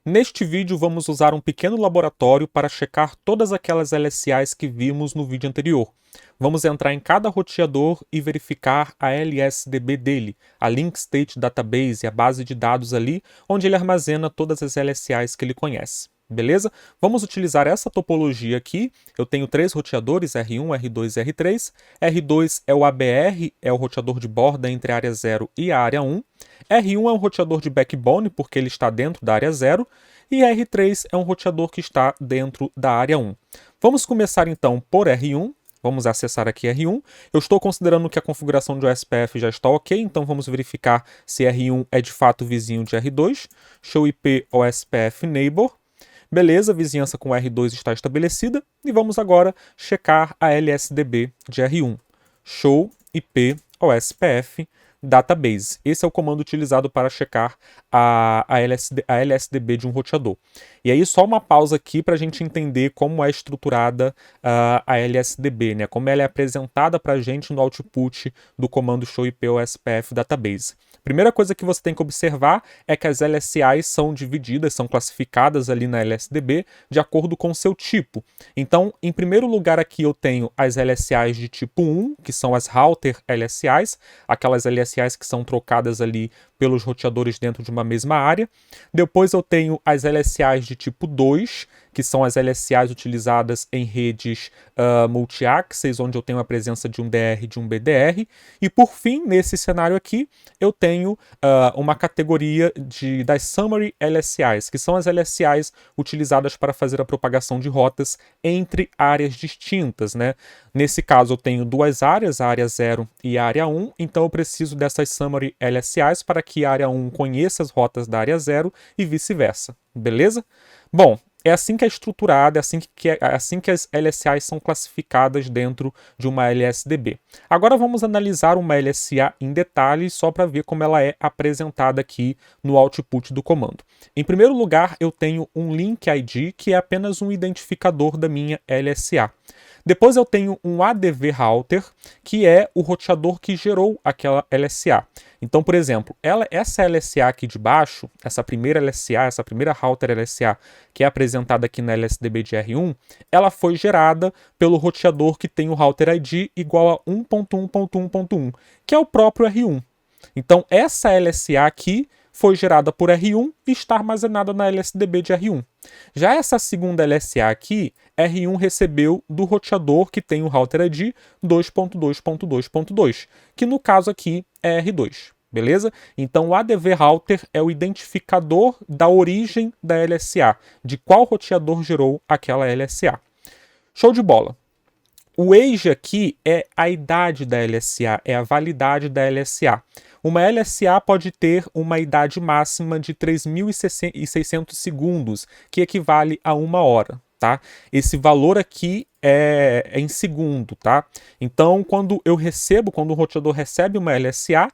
Neste vídeo vamos usar um pequeno laboratório para checar todas aquelas LSAs que vimos no vídeo anterior. Vamos entrar em cada roteador e verificar a LSDB dele, a Link State Database, a base de dados ali, onde ele armazena todas as LSAs que ele conhece. Beleza? Vamos utilizar essa topologia aqui. Eu tenho três roteadores, R1, R2 e R3. R2 é o ABR, é o roteador de borda entre a área 0 e a área 1. R1 é um roteador de backbone, porque ele está dentro da área 0. E R3 é um roteador que está dentro da área 1. Vamos começar então por R1. Vamos acessar aqui R1. Eu estou considerando que a configuração de OSPF já está ok, então vamos verificar se R1 é de fato vizinho de R2. Show IP OSPF Neighbor. Beleza, a vizinhança com R2 está estabelecida. E vamos agora checar a LSDB de R1. Show IP OSPF Database. Esse é o comando utilizado para checar a LSDB de um roteador. E aí só uma pausa aqui para a gente entender como é estruturada a LSDB, né? Como ela é apresentada para a gente no output do comando show IP OSPF Database. Primeira coisa que você tem que observar é que as LSAs são divididas, são classificadas ali na LSDB de acordo com o seu tipo. Então, em primeiro lugar aqui eu tenho as LSAs de tipo 1, que são as Router LSAs, aquelas LSAs que são trocadas ali pelos roteadores dentro de uma mesma área. Depois eu tenho as LSAs de tipo 2, que são as LSAs utilizadas em redes multi-axis, onde eu tenho a presença de um DR e de um BDR. E por fim, nesse cenário aqui, eu tenho uma categoria das Summary LSAs, que são as LSAs utilizadas para fazer a propagação de rotas entre áreas distintas, né? Nesse caso, eu tenho duas áreas, a área 0 e a área 1, então eu preciso dessas Summary LSAs para que a área 1 conheça as rotas da área 0 e vice-versa, beleza? Bom, é assim que é estruturada, é assim que as LSAs são classificadas dentro de uma LSDB. Agora vamos analisar uma LSA em detalhes, só para ver como ela é apresentada aqui no output do comando. Em primeiro lugar, eu tenho um Link ID, que é apenas um identificador da minha LSA. Depois eu tenho um ADV Router, que é o roteador que gerou aquela LSA. Então, por exemplo, essa LSA aqui de baixo, essa primeira LSA, essa primeira Router LSA, que é apresentada aqui na LSDB de R1, ela foi gerada pelo roteador que tem o Router ID igual a 1.1.1.1, que é o próprio R1. Então, essa LSA aqui foi gerada por R1 e está armazenada na LSDB de R1. Já essa segunda LSA aqui, R1 recebeu do roteador que tem o Router ID 2.2.2.2, que no caso aqui é R2. Beleza? Então o ADV Router é o identificador da origem da LSA, de qual roteador gerou aquela LSA. Show de bola! O age aqui é a idade da LSA, é a validade da LSA. Uma LSA pode ter uma idade máxima de 3.600 segundos, que equivale a 1 hora. Tá? Esse valor aqui é em segundo, tá? Então, quando o roteador recebe uma LSA,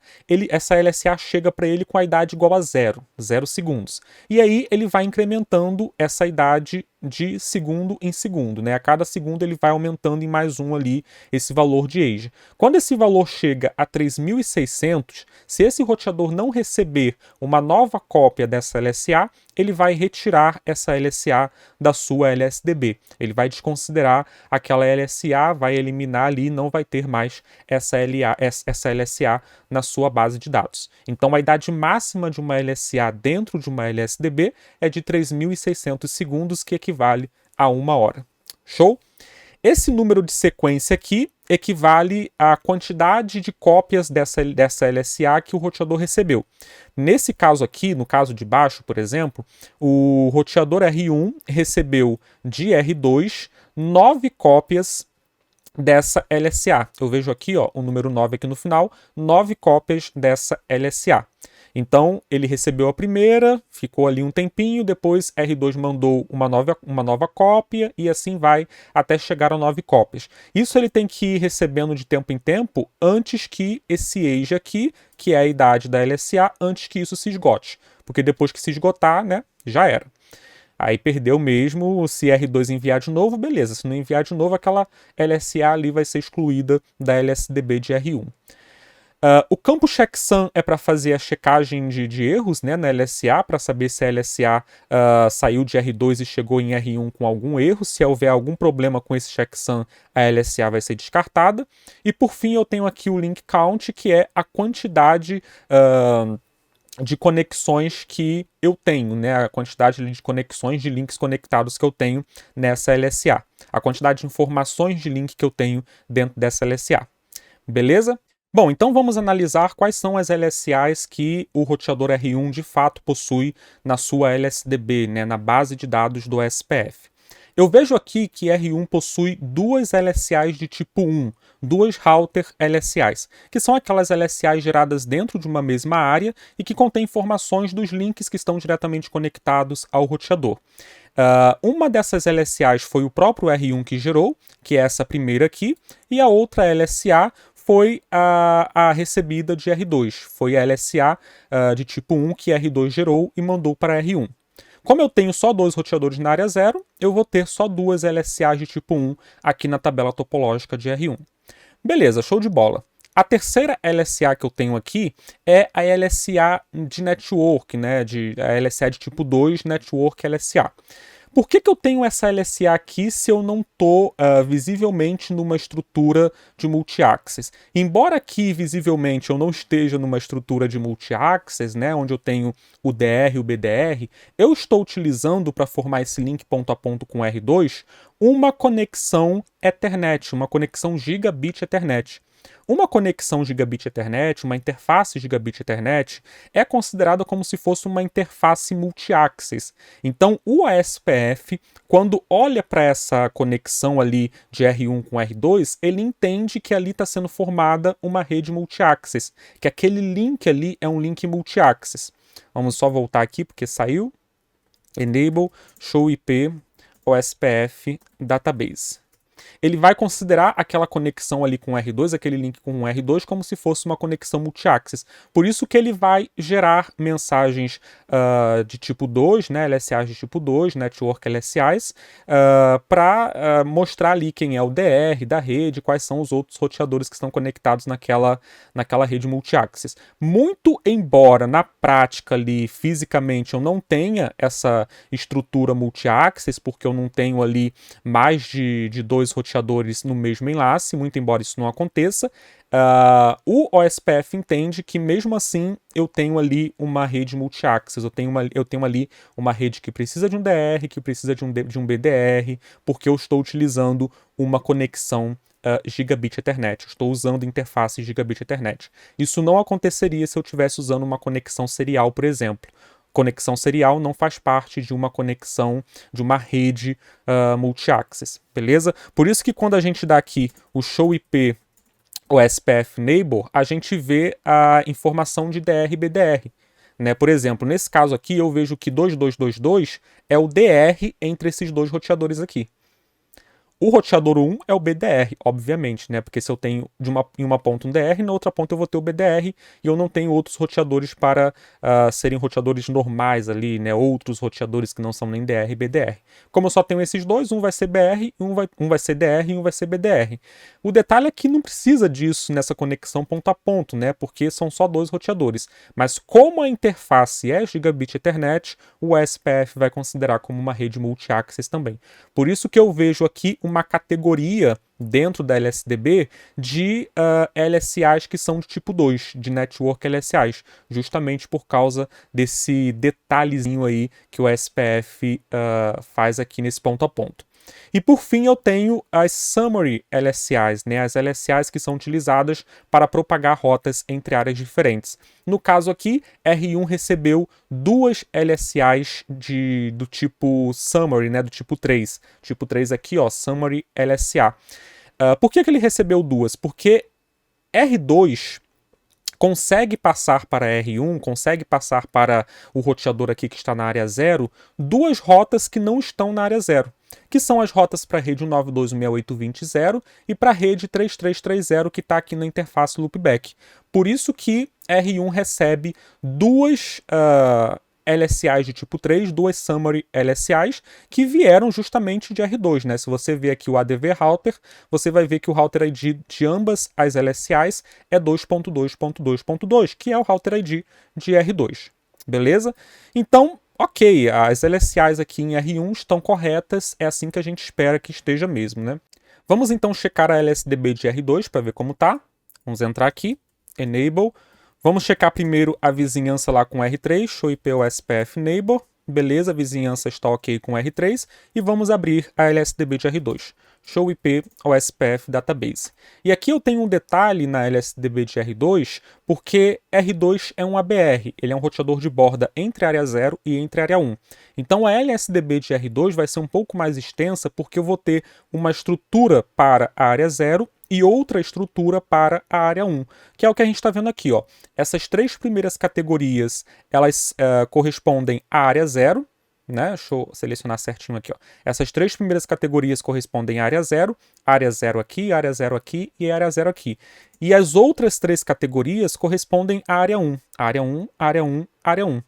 essa LSA chega para ele com a idade igual a 0 segundos. E aí ele vai incrementando essa idade de segundo em segundo, né? A cada segundo ele vai aumentando em mais um ali esse valor de age. Quando esse valor chega a 3.600, se esse roteador não receber uma nova cópia dessa LSA, ele vai retirar essa LSA da sua LSDB. Ele vai desconsiderar aquela LSA, vai eliminar ali, não vai ter mais essa LSA na sua base de dados. Então a idade máxima de uma LSA dentro de uma LSDB é de 3.600 segundos, que equivale a 1 hora. Show? Esse número de sequência aqui equivale à quantidade de cópias dessa LSA que o roteador recebeu. Nesse caso aqui, no caso de baixo, por exemplo, o roteador R1 recebeu de R2 9 cópias dessa LSA. Eu vejo aqui, ó, o número 9 aqui no final, 9 cópias dessa LSA. Então, ele recebeu a primeira, ficou ali um tempinho, depois R2 mandou uma nova cópia e assim vai até chegar a 9 cópias. Isso ele tem que ir recebendo de tempo em tempo antes que esse age aqui, que é a idade da LSA, antes que isso se esgote. Porque depois que se esgotar, né, já era. Aí perdeu mesmo, se R2 enviar de novo, beleza. Se não enviar de novo, aquela LSA ali vai ser excluída da LSDB de R1. O campo checksum é para fazer a checagem de erros, né, na LSA, para saber se a LSA saiu de R2 e chegou em R1 com algum erro. Se houver algum problema com esse checksum, a LSA vai ser descartada. E por fim eu tenho aqui o link count, que é a quantidade de conexões que eu tenho, né? A quantidade de conexões de links conectados que eu tenho nessa LSA. A quantidade de informações de link que eu tenho dentro dessa LSA. Beleza? Bom, então vamos analisar quais são as LSAs que o roteador R1 de fato possui na sua LSDB, né, na base de dados do SPF. Eu vejo aqui que R1 possui duas LSAs de tipo 1, duas router LSAs, que são aquelas LSAs geradas dentro de uma mesma área e que contêm informações dos links que estão diretamente conectados ao roteador. Uma dessas LSAs foi o próprio R1 que gerou, que é essa primeira aqui, e a outra LSA foi a recebida de R2. Foi a LSA de tipo 1 que R2 gerou e mandou para R1. Como eu tenho só dois roteadores na área 0, eu vou ter só duas LSAs de tipo 1 aqui na tabela topológica de R1. Beleza, show de bola. A terceira LSA que eu tenho aqui é a LSA de network, né? A LSA de tipo 2, network LSA. Por que eu tenho essa LSA aqui se eu não estou visivelmente numa estrutura de multi-access? Embora aqui visivelmente eu não esteja numa estrutura de multi-access, né, onde eu tenho o DR e o BDR, eu estou utilizando para formar esse link ponto a ponto com R2 uma conexão Ethernet, uma conexão Gigabit Ethernet. Uma conexão Gigabit Ethernet, uma interface Gigabit Ethernet, é considerada como se fosse uma interface multi-access. Então, o ASPF, quando olha para essa conexão ali de R1 com R2, ele entende que ali está sendo formada uma rede multi-access, que aquele link ali é um link multi-access. Vamos só voltar aqui porque saiu. Enable Show IP OSPF Database. Ele vai considerar aquela conexão ali com o R2, aquele link com o R2, como se fosse uma conexão multi-access. Por isso que ele vai gerar mensagens de tipo 2, né, LSAs de tipo 2, Network LSAs, para mostrar ali quem é o DR da rede, quais são os outros roteadores que estão conectados naquela rede multi-access. Muito embora na prática ali, fisicamente, eu não tenha essa estrutura multi-access, porque eu não tenho ali mais de dois roteadores no mesmo enlace, muito embora isso não aconteça, o OSPF entende que mesmo assim eu tenho ali uma rede multi-access, eu tenho ali uma rede que precisa de um DR, que precisa de um BDR, porque eu estou utilizando uma conexão Gigabit Ethernet, eu estou usando interface Gigabit Ethernet. Isso não aconteceria se eu estivesse usando uma conexão serial, por exemplo. Conexão serial não faz parte de uma conexão de uma rede multi-access, beleza? Por isso que quando a gente dá aqui o show IP OSPF Neighbor, a gente vê a informação de DR e BDR. Né? Por exemplo, nesse caso aqui eu vejo que 2222 é o DR entre esses dois roteadores aqui. O roteador 1 é o BDR, obviamente, né? Porque se eu tenho em uma ponta um DR, na outra ponta eu vou ter o BDR e eu não tenho outros roteadores para serem roteadores normais ali, né? Outros roteadores que não são nem DR e BDR. Como eu só tenho esses dois, um vai ser BR, um vai ser DR e um vai ser BDR. O detalhe é que não precisa disso nessa conexão ponto a ponto, né? Porque são só dois roteadores. Mas como a interface é Gigabit Ethernet, o SPF vai considerar como uma rede multi-access também. Por isso que eu vejo aqui uma categoria dentro da LSDB de LSAs que são de tipo 2, de Network LSAs, justamente por causa desse detalhezinho aí que o SPF faz aqui nesse ponto a ponto. E por fim eu tenho as Summary LSAs, né, as LSAs que são utilizadas para propagar rotas entre áreas diferentes. No caso aqui, R1 recebeu duas LSAs do tipo Summary, né, do tipo 3. Tipo 3 aqui, ó, Summary LSA. Por que ele recebeu duas? Porque R2 consegue passar para R1, consegue passar para o roteador aqui que está na área 0, duas rotas que não estão na área 0, que são as rotas para a rede 192.168.20.0 e para a rede 3330 que está aqui na interface loopback. Por isso que R1 recebe duas LSIs de tipo 3, duas Summary LSIs, que vieram justamente de R2, né? Se você ver aqui o ADV Router, você vai ver que o Router ID de ambas as LSIs é 2.2.2.2, que é o Router ID de R2, beleza? Então, ok, as LSIs aqui em R1 estão corretas, é assim que a gente espera que esteja mesmo, né? Vamos então checar a LSDB de R2 para ver como tá. Vamos entrar aqui, Enable. Vamos checar primeiro a vizinhança lá com R3, Show IP OSPF Neighbor. Beleza, a vizinhança está ok com R3. E vamos abrir a LSDB de R2, Show IP OSPF Database. E aqui eu tenho um detalhe na LSDB de R2, porque R2 é um ABR, ele é um roteador de borda entre área 0 e entre área 1. Então a LSDB de R2 vai ser um pouco mais extensa, porque eu vou ter uma estrutura para a área 0 e outra estrutura para a área 1, que é o que a gente está vendo aqui, ó. Essas três primeiras categorias, elas correspondem à área 0, né? Deixa eu selecionar certinho aqui, ó. Essas três primeiras categorias correspondem à área 0 aqui, área 0 aqui e área 0 aqui. E as outras três categorias correspondem à área 1, área 1, área 1, área 1.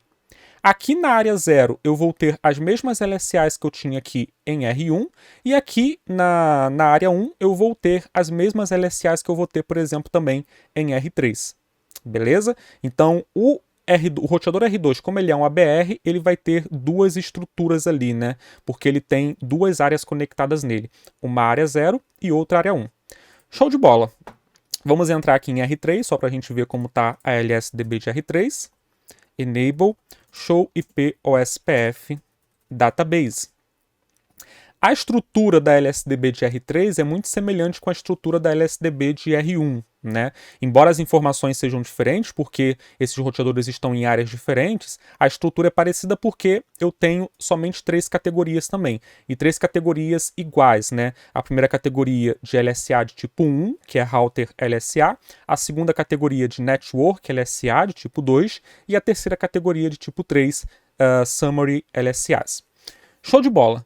Aqui na área 0 eu vou ter as mesmas LSAs que eu tinha aqui em R1, e aqui na área 1 eu vou ter as mesmas LSAs que eu vou ter, por exemplo, também em R3. Beleza? Então o roteador R2, como ele é um ABR, ele vai ter duas estruturas ali, né? Porque ele tem duas áreas conectadas nele. Uma área 0 e outra área 1. Show de bola! Vamos entrar aqui em R3, só para a gente ver como está a LSDB de R3. Enable Show IP OSPF Database. A estrutura da LSDB de R3 é muito semelhante com a estrutura da LSDB de R1, né? Embora as informações sejam diferentes, porque esses roteadores estão em áreas diferentes, a estrutura é parecida porque eu tenho somente três categorias também, e três categorias iguais, né? A primeira categoria de LSA de tipo 1, que é Router LSA, a segunda categoria de Network LSA de tipo 2, e a terceira categoria de tipo 3, Summary LSAs. Show de bola!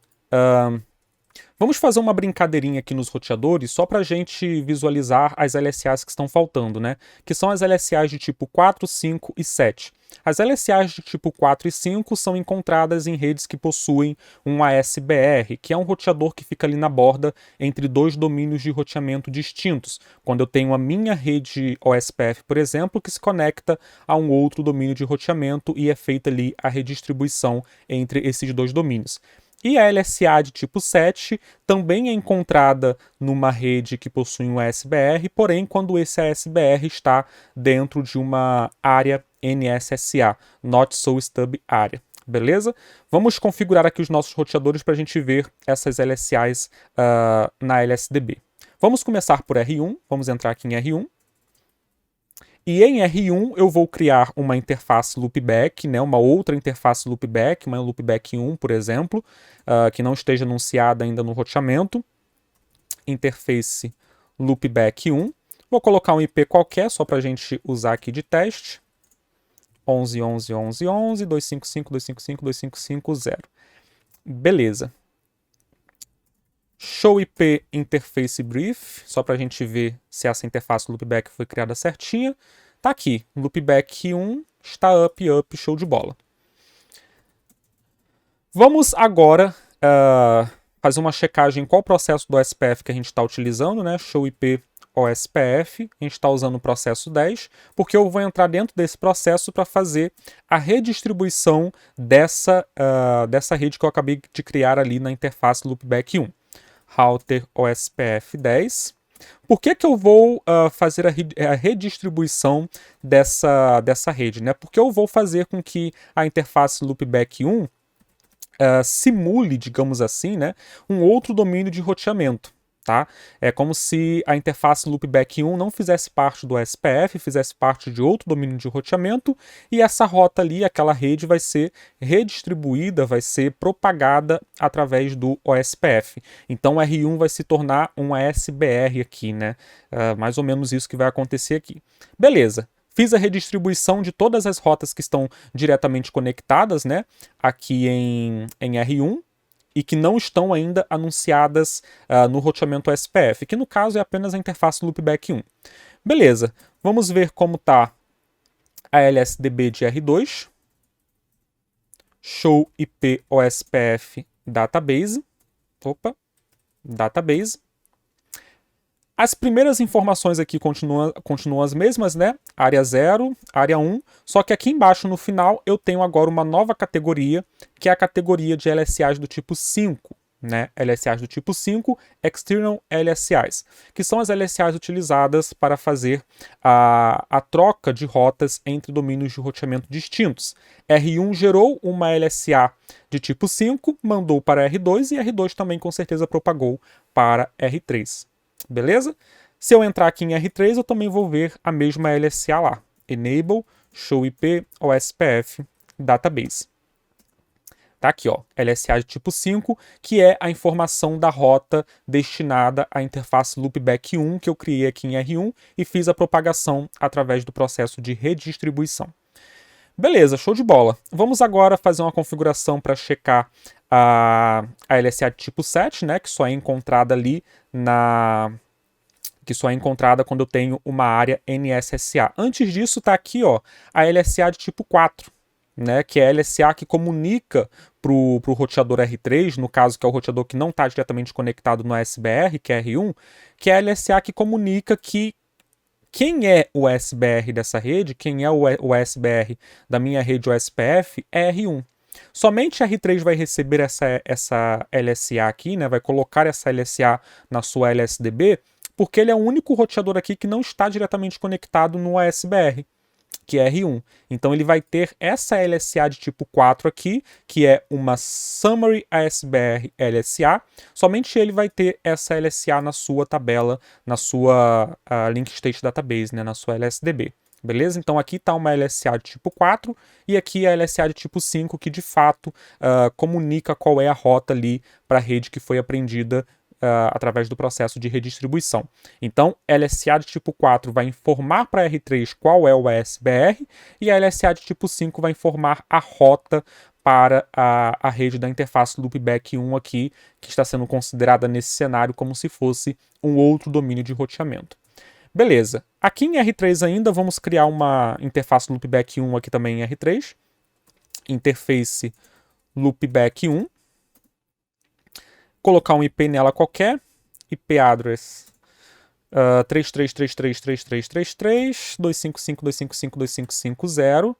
Vamos fazer uma brincadeirinha aqui nos roteadores só para a gente visualizar as LSAs que estão faltando, né? Que são as LSAs de tipo 4, 5 e 7. As LSAs de tipo 4 e 5 são encontradas em redes que possuem um ASBR, que é um roteador que fica ali na borda entre dois domínios de roteamento distintos. Quando eu tenho a minha rede OSPF, por exemplo, que se conecta a um outro domínio de roteamento e é feita ali a redistribuição entre esses dois domínios. E a LSA de tipo 7 também é encontrada numa rede que possui um ASBR, porém quando esse ASBR está dentro de uma área NSSA, Not So Stub Area. Beleza? Vamos configurar aqui os nossos roteadores para a gente ver essas LSAs na LSDB. Vamos começar por R1, vamos entrar aqui em R1. E em R1 eu vou criar uma interface loopback, né, uma outra interface loopback, uma loopback 1, por exemplo, que não esteja anunciada ainda no roteamento. Interface loopback 1. Vou colocar um IP qualquer, só para a gente usar aqui de teste. 11.11.11.255.255.255.0. Beleza. Show IP Interface Brief, só para a gente ver se essa interface loopback foi criada certinha. Tá aqui, loopback 1 está up, show de bola. Vamos agora fazer uma checagem em qual processo do OSPF que a gente está utilizando, né? Show IP OSPF, a gente está usando o processo 10, porque eu vou entrar dentro desse processo para fazer a redistribuição dessa rede que eu acabei de criar ali na interface loopback 1. Router OSPF 10. Por que eu vou fazer a redistribuição dessa rede, né? Porque eu vou fazer com que a interface loopback 1 simule, digamos assim, né, um outro domínio de roteamento. Tá? É como se a interface loopback 1 não fizesse parte do OSPF, fizesse parte de outro domínio de roteamento, e essa rota ali, aquela rede, vai ser redistribuída, vai ser propagada através do OSPF. Então o R1 vai se tornar um ASBR aqui, né? Mais ou menos isso que vai acontecer aqui. Beleza. Fiz a redistribuição de todas as rotas que estão diretamente conectadas, né, aqui em R1, e que não estão ainda anunciadas no roteamento OSPF, que no caso é apenas a interface loopback 1. Beleza, vamos ver como está a LSDB de R2. show IP OSPF database. Opa, database. As primeiras informações aqui continuam as mesmas, né? Área 0, área 1, só que aqui embaixo no final eu tenho agora uma nova categoria, que é a categoria de LSAs do tipo 5, né? LSAs do tipo 5, External LSAs, que são as LSAs utilizadas para fazer a troca de rotas entre domínios de roteamento distintos. R1 gerou uma LSA de tipo 5, mandou para R2 e R2 também com certeza propagou para R3. Beleza? Se eu entrar aqui em R3, eu também vou ver a mesma LSA lá. Enable, show IP, OSPF, database. Tá aqui, ó, LSA de tipo 5, que é a informação da rota destinada à interface loopback 1 que eu criei aqui em R1 e fiz a propagação através do processo de redistribuição. Beleza, show de bola. Vamos agora fazer uma configuração para checar a LSA de tipo 7, né, que só é encontrada ali quando eu tenho uma área NSSA. Antes disso está aqui, ó, a LSA de tipo 4, né, que é a LSA que comunica para o roteador R3, no caso que é o roteador que não está diretamente conectado no SBR, que é R1, que é a LSA que comunica que quem é o SBR dessa rede, quem é o SBR da minha rede OSPF é R1. Somente R3 vai receber essa LSA aqui, né, vai colocar essa LSA na sua LSDB, porque ele é o único roteador aqui que não está diretamente conectado no ASBR, que é R1. Então ele vai ter essa LSA de tipo 4 aqui, que é uma Summary ASBR LSA. Somente ele vai ter essa LSA na sua tabela, na sua Link State Database, né, na sua LSDB. Beleza? Então aqui está uma LSA de tipo 4 e aqui a LSA de tipo 5, que de fato comunica qual é a rota ali para a rede que foi apreendida através do processo de redistribuição. Então, LSA de tipo 4 vai informar para R3 qual é o ASBR e a LSA de tipo 5 vai informar a rota para a rede da interface loopback 1 aqui, que está sendo considerada nesse cenário como se fosse um outro domínio de roteamento. Beleza. Aqui em R3 ainda vamos criar uma interface loopback 1 aqui também em R3. Interface loopback 1. Colocar um IP nela qualquer, IP address 33333333, 255.255.255.0,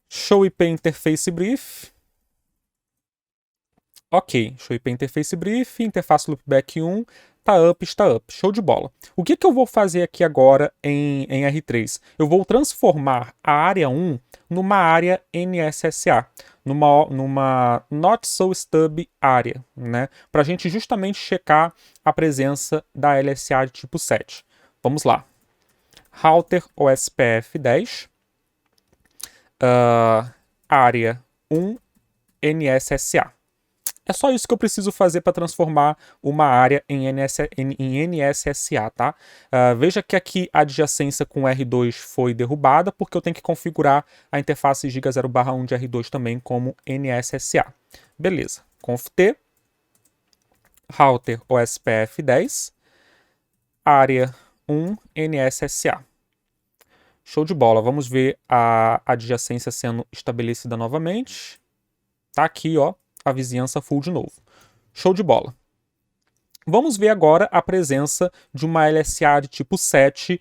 show IP interface brief. Ok, show IP interface brief, interface loopback 1, está up, show de bola. O que eu vou fazer aqui agora em R3? Eu vou transformar a área 1 numa área NSSA, numa Not So Stub área, né? Para a gente justamente checar a presença da LSA de tipo 7. Vamos lá. Router OSPF 10, área 1 NSSA. É só isso que eu preciso fazer para transformar uma área em NSSA, tá? Veja que aqui a adjacência com R2 foi derrubada, porque eu tenho que configurar a interface giga 0/1 de R2 também como NSSA. Beleza. Conft router OSPF 10, área 1 NSSA. Show de bola. Vamos ver a adjacência sendo estabelecida novamente. Tá aqui, ó, a vizinhança full de novo. Show de bola. Vamos ver agora a presença de uma LSA de tipo 7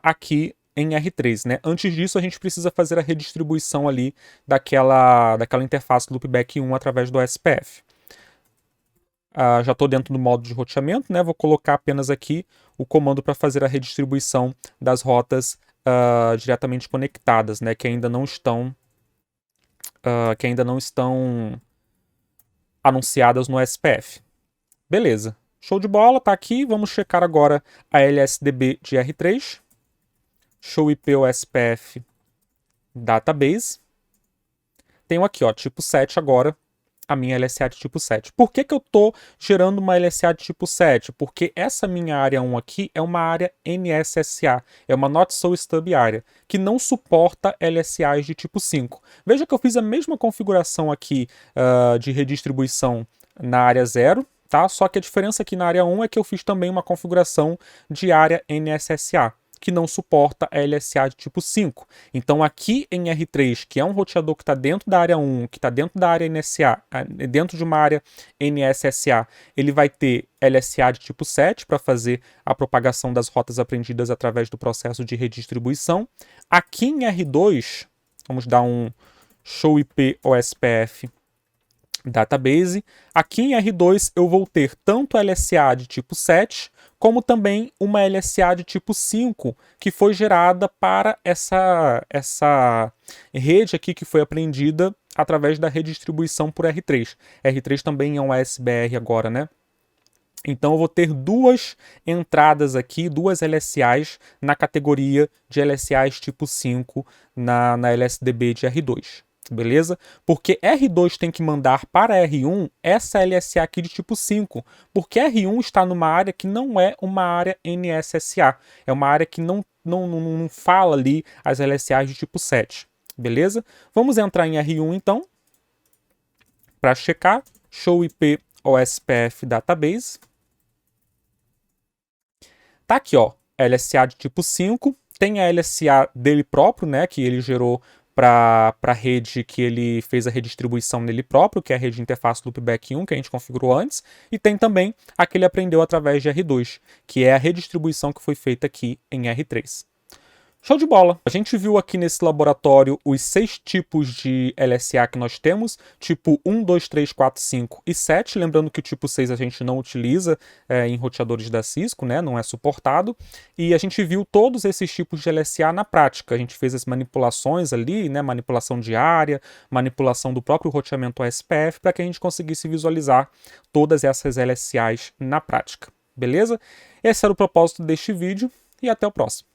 aqui em R3, né? Antes disso, a gente precisa fazer a redistribuição ali daquela interface loopback 1 através do SPF. Já estou dentro do modo de roteamento, né? Vou colocar apenas aqui o comando para fazer a redistribuição das rotas diretamente conectadas, né? Que ainda não estão anunciadas no SPF. Beleza. Show de bola, tá aqui. Vamos checar agora a LSDB de R3. Show IP OSPF database. Tenho aqui, ó, tipo 7 agora, a minha LSA de tipo 7. Por que eu estou gerando uma LSA de tipo 7? Porque essa minha área 1 aqui é uma área NSSA, é uma Not So Stub área, que não suporta LSAs de tipo 5. Veja que eu fiz a mesma configuração aqui de redistribuição na área 0, tá? Só que a diferença aqui na área 1 é que eu fiz também uma configuração de área NSSA. que não suporta a LSA de tipo 5. Então aqui em R3, que é um roteador que está dentro da área 1, que está dentro da área NSA, dentro de uma área NSSA, ele vai ter LSA de tipo 7 para fazer a propagação das rotas aprendidas através do processo de redistribuição. Aqui em R2, vamos dar um show IP OSPF database. Aqui em R2 eu vou ter tanto LSA de tipo 7, como também uma LSA de tipo 5, que foi gerada para essa rede aqui que foi aprendida através da redistribuição por R3. R3 também é um ASBR agora, né? Então eu vou ter duas entradas aqui, duas LSAs na categoria de LSAs tipo 5 na LSDB de R2. Beleza? Porque R2 tem que mandar para R1 essa LSA aqui de tipo 5, porque R1 está numa área que não é uma área NSSA, é uma área que não fala ali as LSAs de tipo 7. Beleza? Vamos entrar em R1 então, para checar, show IP OSPF database. Tá aqui, ó, LSA de tipo 5, tem a LSA dele próprio, né, que ele gerou para a rede que ele fez a redistribuição nele próprio, que é a rede interface loopback 1, que a gente configurou antes, e tem também a que ele aprendeu através de R2, que é a redistribuição que foi feita aqui em R3. Show de bola! A gente viu aqui nesse laboratório os 6 tipos de LSA que nós temos, tipo 1, 2, 3, 4, 5 e 7, lembrando que o tipo 6 a gente não utiliza em roteadores da Cisco, né? Não é suportado, e a gente viu todos esses tipos de LSA na prática. A gente fez as manipulações ali, né? Manipulação de área, manipulação do próprio roteamento OSPF, para que a gente conseguisse visualizar todas essas LSAs na prática, beleza? Esse era o propósito deste vídeo, e até o próximo.